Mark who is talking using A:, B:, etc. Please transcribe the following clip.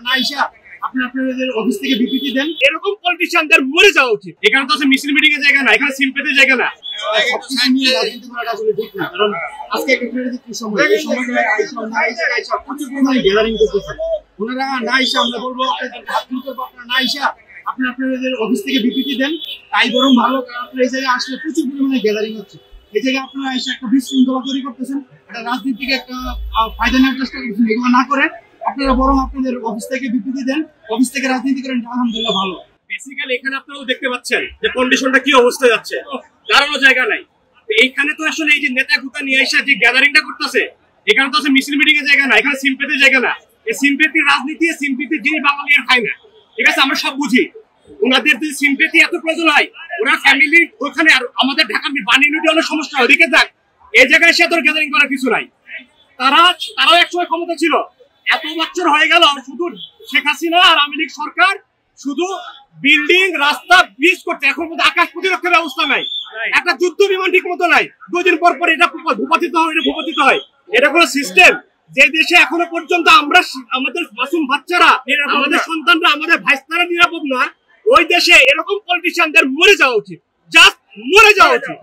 A: না আইসা আপনাদের অফিস থেকে বিবৃতি দেন। এরকম পলিটিশিয়ানদের মরে যাওয়া উচিত। এখানে তো আছে মিছিল মিটিং এর জায়গা না, এখানে সিম্পেথির জায়গা না। সবকিছু নিয়ে রাজনীতি করাটা আসলে ঠিক না, কারণ আজকে একটা কি সময়, এই সময়টায় আইসা প্রচুর পরিমাণে গ্যাদারিং করতেছে। ওনারা না আইসা আমরা বলবো আপনারা না আইসা আপনাদের অফিস থেকে বিবৃতি দেন, তাই বরং ভালো। কারণ আপনারা এই জায়গায় আসলে প্রচুর পরিমাণে গ্যাদারিং হচ্ছে। এই জায়গায় আপনারা এসে একটা বিশৃঙ্খলা তৈরি করতেছেন, একটা রাজনীতিকে একটা ফায়দা নেওয়ার চেষ্টা করতেছেন। এগুলো না করে আপনারা বরং আপনাদের অফিস থেকে বিবৃতি দেন, অফিস থেকে রাজনীতি করেন, আলহামদুলিল্লাহ ভালো। বেসিক্যালি এখানে আপনারাও দেখতে পাচ্ছেন যে কন্ডিশনটা কি অবস্থায় যাচ্ছে, দাঁড়ানোর জায়গা নাই। এইখানে তো আসলে এই যে নেতা গুতা নিয়ে এসে যে গ্যাদারিংটা করতেছে, এখানে তো আছে মিছিল মিটিং এর জায়গা না, এখানে সিম্পেথির জায়গা না। এই সিম্পেথির রাজনীতি, সিম্পেথির জিনিস বাঙালি আর খায় না, ঠিক আছে? আমরা সব বুঝি। ওনাদের যদি সিম্পেথি এত প্রয়োজন হয়, ওরা ফ্যামিলি ওখানে, আর আমাদের ঢাকা বানিয়ে অনেক সমস্যা হয়, দেখে যাক। এই জায়গায় এসে তোর গ্যাদারিং করার কিছু নাই। তারাও একসময় ক্ষমতা ছিল, এত বছর হয়ে গেল শুধু শেখ হাসিনা আর আওয়ামী লীগ সরকার শুধু বিল্ডিং, রাস্তা, ব্রিজ করতে, এখন মধ্যে আকাশ প্রতিরক্ষার ব্যবস্থা নাই, একটা যুদ্ধ বিমান ঠিক মতো নাই। দুদিন পর পর এটা ভূপাতিত হয়, এটা ভূপাতিত হয়। এটা কোনো সিস্টেম যে দেশে এখনো পর্যন্ত আমরা আমাদের মাসুম বাচ্চারা, আমাদের সন্তানরা, আমাদের ভাইস্তারা নিরাপদ না, ওই দেশে এরকম পলিটিশিয়ানদের মরে যাওয়া উচিত, জাস্ট মরে যাওয়া উচিত।